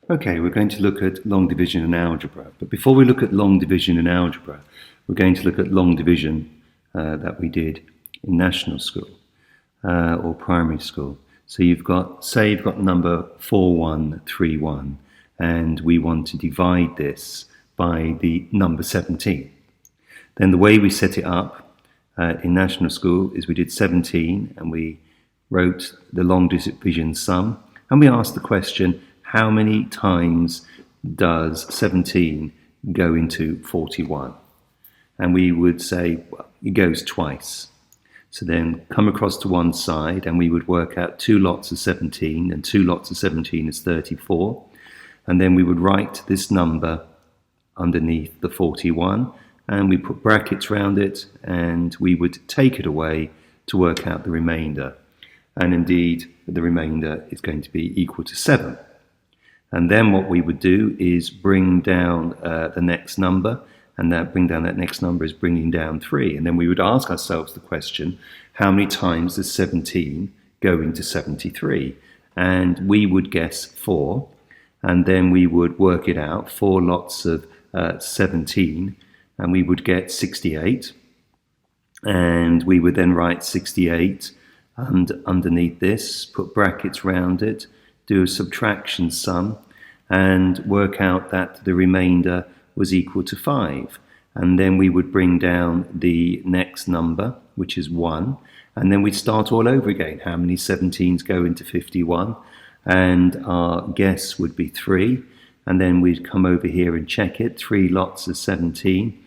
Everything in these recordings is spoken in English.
Okay, we're going to look at long division in algebra. But before we look at long division in algebra, we're going to look at long division that we did in national school or primary school. So you've got number 4131, and we want to divide this by the number 17. Then the way we set it up in national school is we did 17 and we wrote the long division sum, and we asked the question, how many times does 17 go into 41? And we would say, well, it goes twice. So then come across to one side and we would work out 2 lots of 17, and 2 lots of 17 is 34. And then we would write this number underneath the 41, and we put brackets around it, and we would take it away to work out the remainder. And indeed, the remainder is going to be equal to 7. And then what we would do is bring down the next number, and that bring down that next number is bringing down 3. And then we would ask ourselves the question, how many times does 17 go into 73? And we would guess 4, and then we would work it out, 4 lots of 17, and we would get 68. And we would then write 68 underneath this, put brackets around it, do a subtraction sum, and work out that the remainder was equal to 5. And then we would bring down the next number, which is 1, and then we'd start all over again. How many 17s go into 51? And our guess would be 3, and then we'd come over here and check it. 3 lots of 17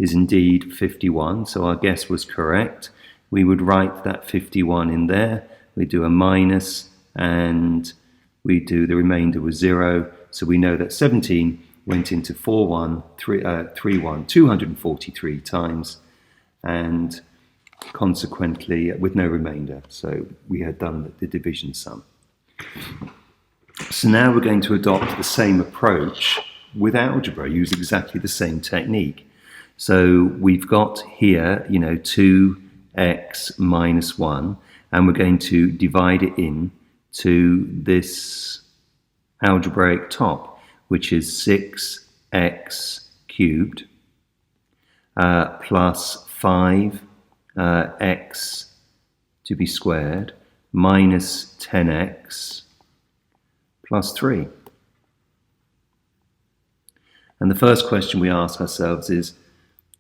is indeed 51, so our guess was correct. We would write that 51 in there, we do a minus, and we do the remainder was 0, so we know that 17 went into 31, 243 times, and consequently with no remainder, so we had done the division sum. So now we're going to adopt the same approach with algebra, use exactly the same technique. So we've got here, 2x minus 1, and we're going to divide it in to this algebraic top, which is 6x cubed plus 5x to be squared minus 10x plus 3. And the first question we ask ourselves is,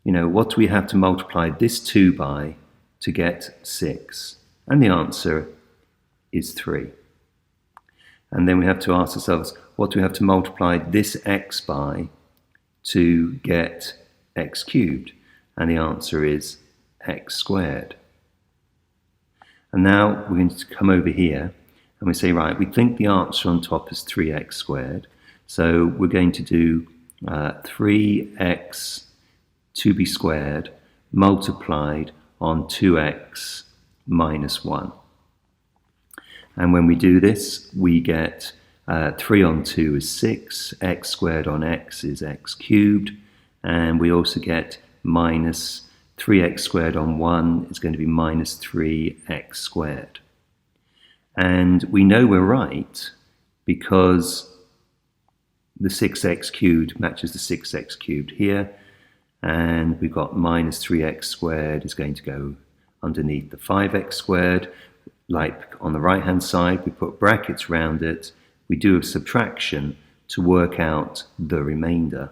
what do we have to multiply this 2 by to get 6? And the answer is 3. And then we have to ask ourselves, what do we have to multiply this x by to get x cubed? And the answer is x squared. And now we're going to come over here and we say, right, we think the answer on top is 3x squared. So we're going to do 3x to be squared multiplied on 2x minus 1. And when we do this, we get 3 on 2 is 6, x squared on x is x cubed, and we also get minus 3x squared on 1 is going to be minus 3x squared. And we know we're right because the 6x cubed matches the 6x cubed here, and we've got minus 3x squared is going to go underneath the 5x squared. Like on the right hand side, we put brackets around it, we do a subtraction to work out the remainder.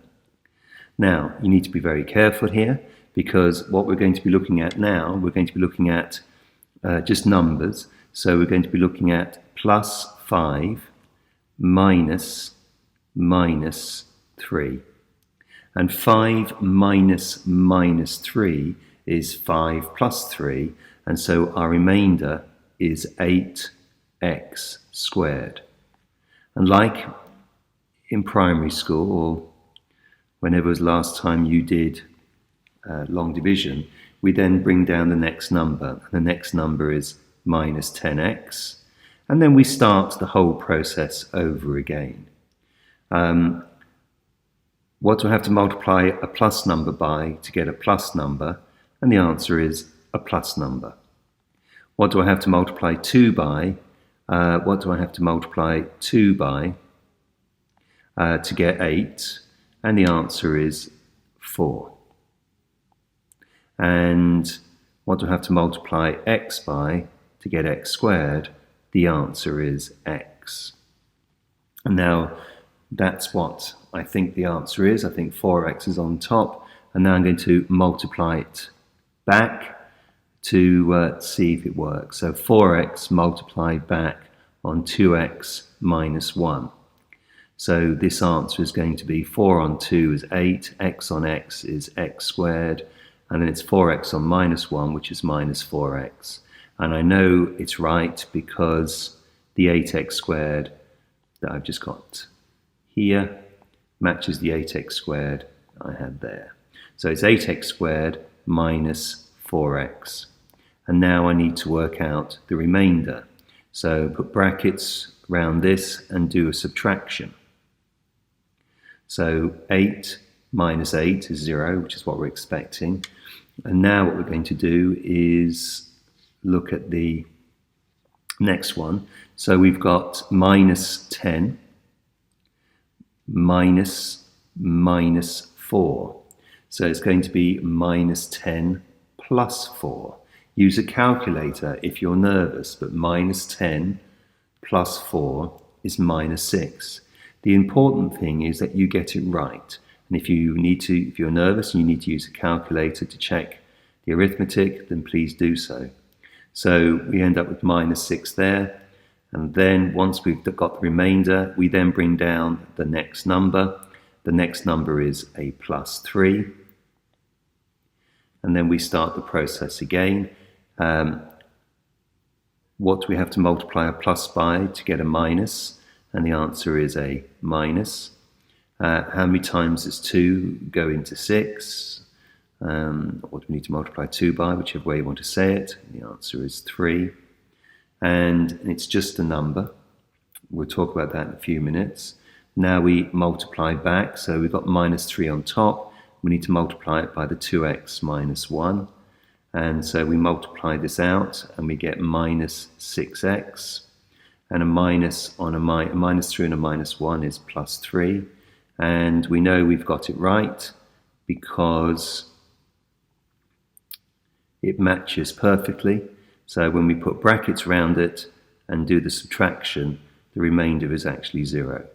Now, you need to be very careful here, because what we're going to be looking at now, we're going to be looking at just numbers. So we're going to be looking at plus 5 minus 3. And 5 minus 3 is 5 plus 3, and so our remainder is 8x squared. And like in primary school, or whenever was the last time you did long division, we then bring down the next number. The next number is minus 10x, and then we start the whole process over again. What do I have to multiply a plus number by to get a plus number? And the answer is a plus number. What do I have to multiply 2 by? What do I have to multiply 2 by to get 8, and the answer is 4. And what do I have to multiply x by to get x squared? The answer is x. And now that's what I think the answer is. I think 4x is on top, and now I'm going to multiply it back to see if it works. So 4x multiplied back on 2x minus 1. So this answer is going to be 4 on 2 is 8, x on x is x squared, and then it's 4x on minus 1, which is minus 4x. And I know it's right because the 8x squared that I've just got here matches the 8x squared I had there. So it's 8x squared minus 4x. And now I need to work out the remainder. So put brackets around this and do a subtraction. So 8 minus 8 is 0, which is what we're expecting. And now what we're going to do is look at the next one. So we've got minus 10 minus 4. So it's going to be minus 10 plus 4. Use a calculator if you're nervous, but minus 10 plus 4 is minus 6. The important thing is that you get it right. And if you're nervous and you need to use a calculator to check the arithmetic, then please do so. So we end up with minus 6 there. And then once we've got the remainder, we then bring down the next number. The next number is a plus 3. And then we start the process again. What do we have to multiply a plus by to get a minus? And the answer is a minus. How many times does 2 go into 6? What do we need to multiply 2 by, whichever way you want to say it? The answer is 3. And it's just a number. We'll talk about that in a few minutes. Now we multiply back, so we've got minus 3 on top. We need to multiply it by the 2x minus 1. And so we multiply this out, and we get minus 6x. And a minus 3 and a minus 1 is plus 3. And we know we've got it right because it matches perfectly. So when we put brackets around it and do the subtraction, the remainder is actually 0.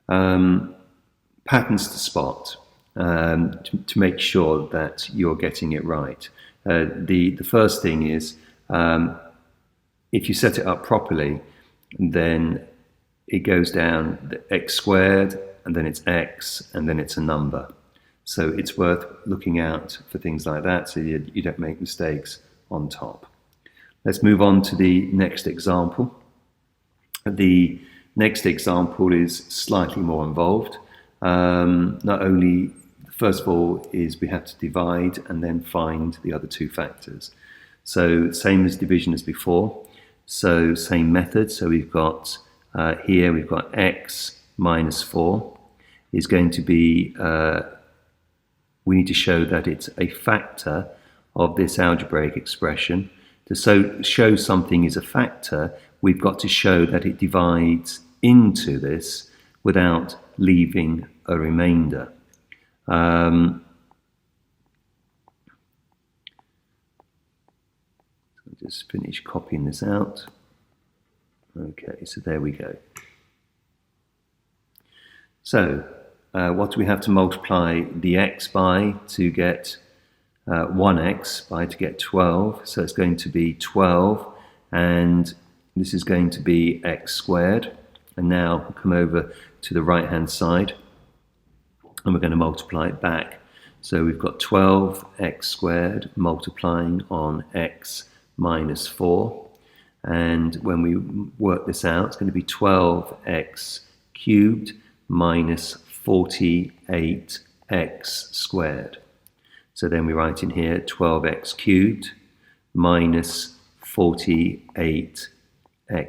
Patterns to spot to make sure that you're getting it right. The first thing is if you set it up properly, then it goes down the x squared, and then it's x, and then it's a number. So it's worth looking out for things like that so you don't make mistakes on top. Let's move on to the next example. The next example is slightly more involved. Not only, first of all, is we have to divide and then find the other two factors. So same as division as before. So same method. So we've got here we've got x minus 4 is going to be, we need to show that it's a factor of this algebraic expression. To show something is a factor, we've got to show that it divides into this without leaving a remainder. Just finish copying this out. Okay, so there we go. So what do we have to multiply the x by to get 1x by to get 12? So it's going to be 12, and this is going to be x squared. And now we'll come over to the right hand side and we're going to multiply it back. So we've got 12x squared multiplying on x minus 4. And when we work this out, it's going to be 12x cubed minus 48x squared. So then we write in here 12x cubed minus 48x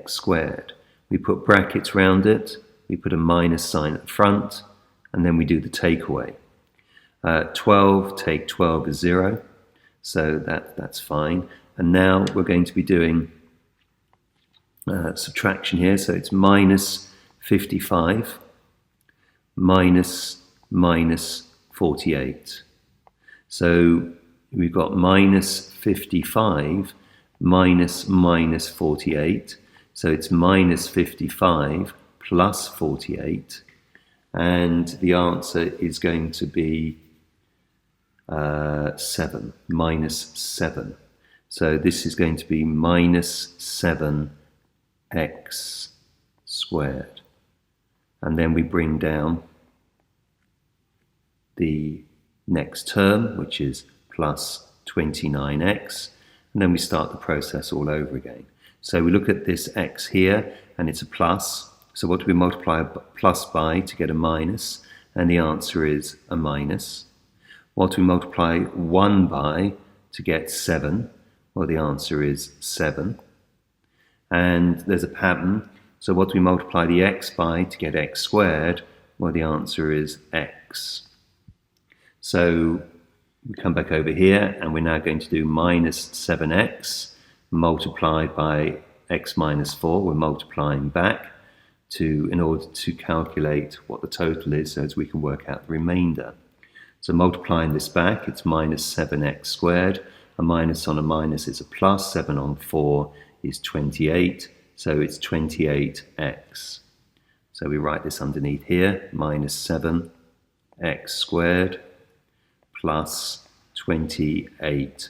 squared. We put brackets around it, we put a minus sign at the front, and then we do the takeaway. 12 take 12 is 0, so that's fine. And now we're going to be doing subtraction here, so it's minus 55 minus 48. So we've got minus 55 minus 48. So it's minus 55 plus 48. And the answer is going to be 7, minus 7. So this is going to be minus 7x squared. And then we bring down the next term, which is plus 29x, and then we start the process all over again. So we look at this x here, and it's a plus. So what do we multiply a plus by to get a minus? And the answer is a minus. What do we multiply 1 by to get 7? Well, the answer is 7. And there's a pattern. So what do we multiply the x by to get x squared? Well, the answer is x. So we come back over here, and we're now going to do minus 7x multiplied by x minus 4. We're multiplying back in order to calculate what the total is, so as we can work out the remainder. So multiplying this back, it's minus 7x squared. A minus on a minus is a plus. 7 on 4 is 28. So it's 28x. So we write this underneath here, minus 7x squared plus 28x.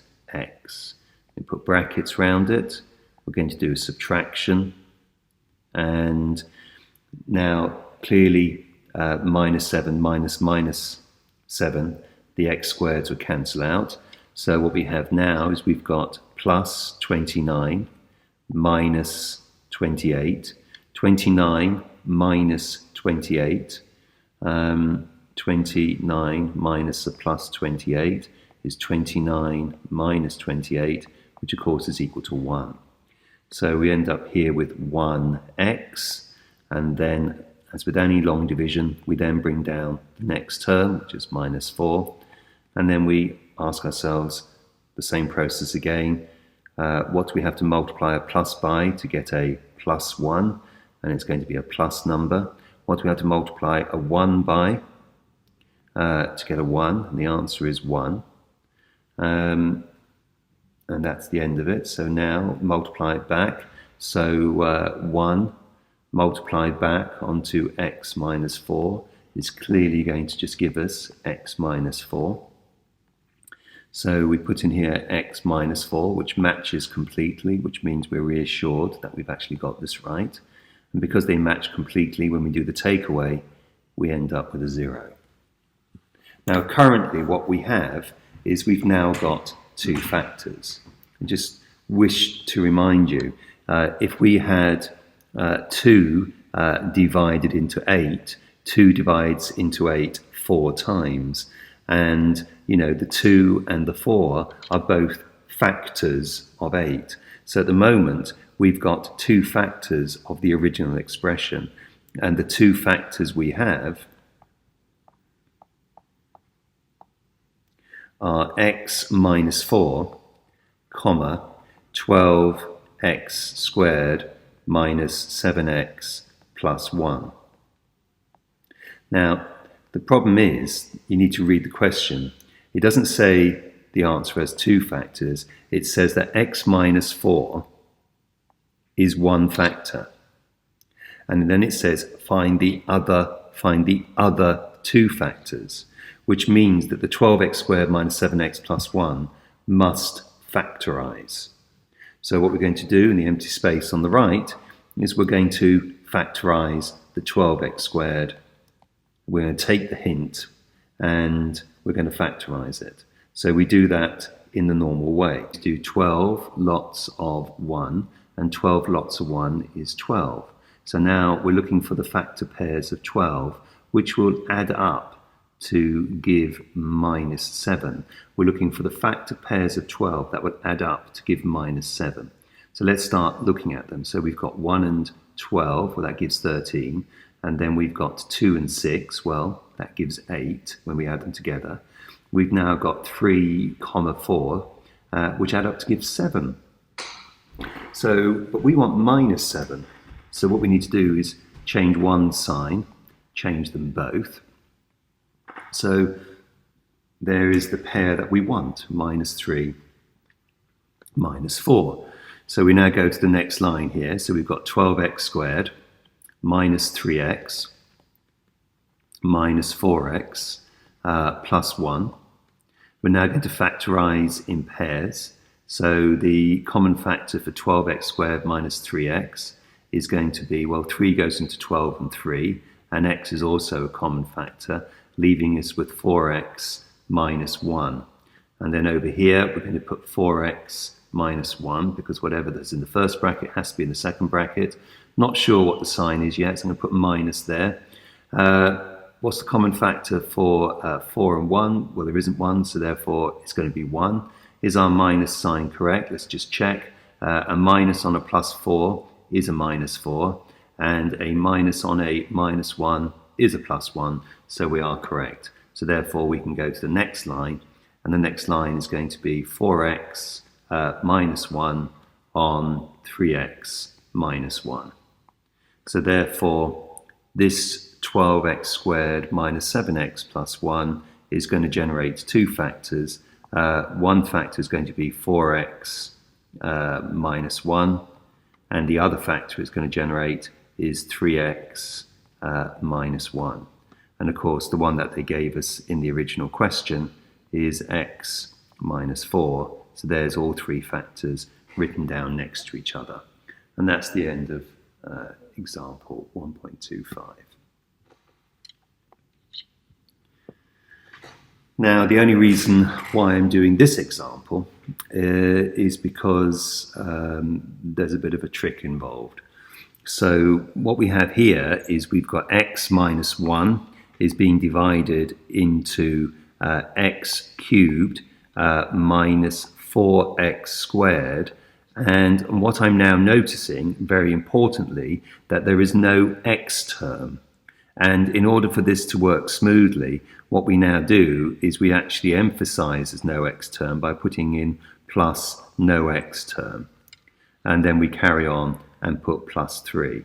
We put brackets around it. We're going to do a subtraction. And now clearly minus 7 minus 7, the x squareds will cancel out. So what we have now is we've got plus 29 minus 28, 29 minus 28, 29 minus a plus 28 is 29 minus 28, which of course is equal to 1. So we end up here with 1x, and then as with any long division, we then bring down the next term, which is minus 4, and then we ask ourselves the same process again. What do we have to multiply a plus by to get a plus 1? And it's going to be a plus number. What do we have to multiply a 1 by to get a 1? And the answer is 1. And that's the end of it. So now multiply it back. So 1 multiplied back onto x minus 4 is clearly going to just give us x minus 4. So we put in here x minus 4, which matches completely, which means we're reassured that we've actually got this right. And because they match completely, when we do the takeaway, we end up with a 0. Now currently what we have is we've now got 2 factors. I just wish to remind you, if we had 2 divided into 8, 2 divides into 8 4 times. And, you know, the 2 and the 4 are both factors of 8. So at the moment, we've got 2 factors of the original expression. And the 2 factors we have are x minus 4, comma, 12x squared minus 7x plus 1. Now, the problem is, you need to read the question. It doesn't say the answer has 2 factors. It says that x minus 4 is 1 factor. And then it says find the other 2 factors, which means that the 12x squared minus 7x plus 1 must factorize. So what we're going to do in the empty space on the right is we're going to factorize the 12x squared. We're going to take the hint and we're going to factorize it. So we do that in the normal way. We do 12 lots of 1, and 12 lots of 1 is 12. So now we're looking for the factor pairs of 12, which will add up to give minus 7. We're looking for the factor pairs of 12 that would add up to give minus 7. So let's start looking at them. So we've got 1 and 12, well that gives 13. And then we've got 2 and 6, well that gives 8 when we add them together. We've now got 3, 4, which add up to give 7. So, but we want minus 7. So what we need to do is change one sign, change them both. So there is the pair that we want, minus 3, minus 4. So we now go to the next line here. So we've got 12x squared minus 3x minus 4x plus 1. We're now going to factorize in pairs. So the common factor for 12x squared minus 3x is going to be, well, 3 goes into 12 and 3, and x is also a common factor, leaving us with 4x minus 1. And then over here, we're going to put 4x minus 1, because whatever that's in the first bracket has to be in the second bracket. Not sure what the sign is yet, so I'm going to put minus there. What's the common factor for 4 and 1? Well, there isn't one, so therefore it's going to be 1. Is our minus sign correct? Let's just check. A minus on a plus 4 is a minus 4, and a minus on a minus 1 is a plus 1, so we are correct. So therefore we can go to the next line, and the next line is going to be 4x minus 1 on 3x minus 1. So therefore this 12x squared minus 7x plus 1 is going to generate two factors. One factor is going to be 4x minus 1, and the other factor it's going to generate is 3x minus 1. And of course, the one that they gave us in the original question is x minus 4. So there's all three factors written down next to each other. And that's the end of example 1.25. Now, the only reason why I'm doing this example is because there's a bit of a trick involved. So what we have here is we've got x minus 1 is being divided into x cubed minus 4x squared. And what I'm now noticing, very importantly, that there is no x term. And in order for this to work smoothly, what we now do is we actually emphasize there's no x term by putting in plus no x term. And then we carry on and put plus 3.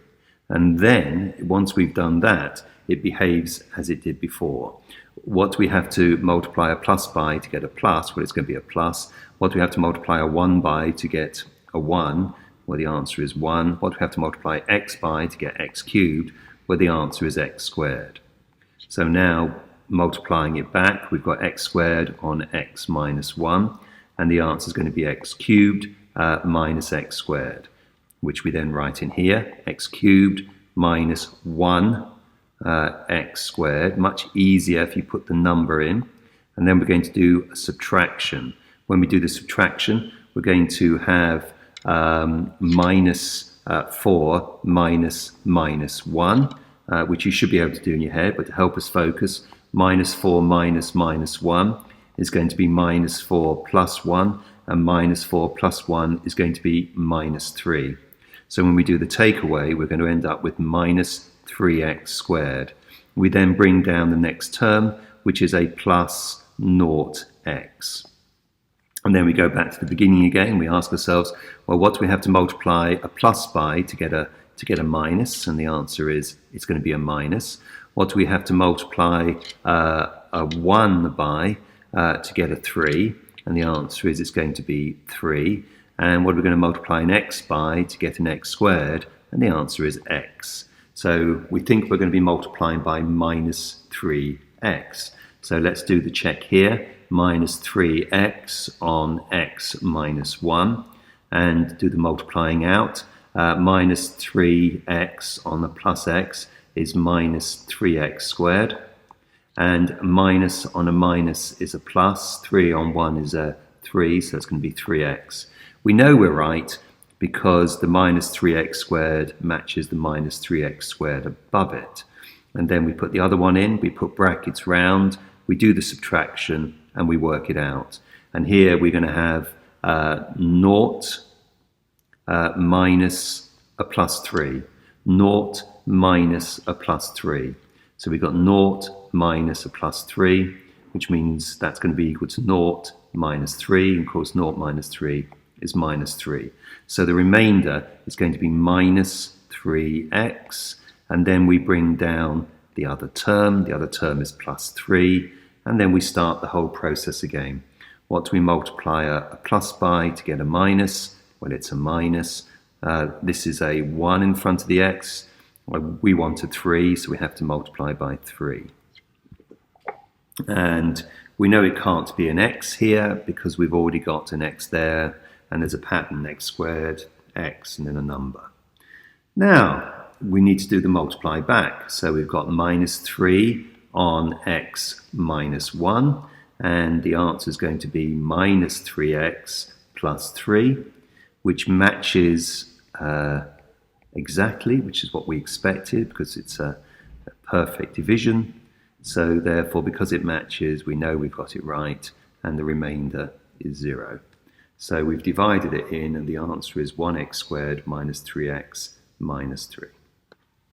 And then, once we've done that, it behaves as it did before. What do we have to multiply a plus by to get a plus? Well, it's going to be a plus. What do we have to multiply a 1 by to get a 1? Well, the answer is 1. What do we have to multiply x by to get x cubed? Well, the answer is x squared. So now, multiplying it back, we've got x squared on x minus 1, and the answer is going to be x cubed minus x squared, which we then write in here, x cubed minus 1 x squared. Much easier if you put the number in. And then we're going to do a subtraction. When we do the subtraction, we're going to have minus 4 minus minus 1, which you should be able to do in your head, but to help us focus, minus 4 minus minus 1 is going to be minus 4 plus 1, and minus 4 plus 1 is going to be minus 3. So when we do the takeaway, we're going to end up with minus 3x squared. We then bring down the next term, which is a plus 0x. And then we go back to the beginning again. We ask ourselves, well, what do we have to multiply a plus by to get a minus? And the answer is it's going to be a minus. What do we have to multiply a 1 by to get a 3? And the answer is it's going to be 3. And what are we going to multiply an x by to get an x squared? And the answer is x. So we think we're going to be multiplying by minus 3x. So let's do the check here. Minus 3x on x minus 1. And do the multiplying out. Minus 3x on the plus x is minus 3x squared. And minus on a minus is a plus. 3 on 1 is a 3, so it's going to be 3x. We know we're right because the minus 3x squared matches the minus 3x squared above it. And then we put the other one in, we put brackets round, we do the subtraction, and we work it out. And here we're going to have 0 minus a plus 3. 0 minus a plus 3. So we've got 0 minus a plus 3, which means that's going to be equal to 0 minus 3. And of course, 0 minus 3 is minus 3. So the remainder is going to be minus 3x. And then we bring down the other term. The other term is plus 3. And then we start the whole process again. What do we multiply a plus by to get a minus? Well, it's a minus. This is a 1 in front of the x. We want a 3, so we have to multiply by 3. And we know it can't be an x here because we've already got an x there, and there's a pattern x squared, x, and then a number. Now, we need to do the multiply back. So we've got minus 3 on x minus 1, and the answer is going to be minus 3x plus 3, which matches exactly, which is what we expected because it's a perfect division. So therefore, because it matches, we know we've got it right, and the remainder is 0. So we've divided it in, and the answer is 1x squared minus 3x minus 3.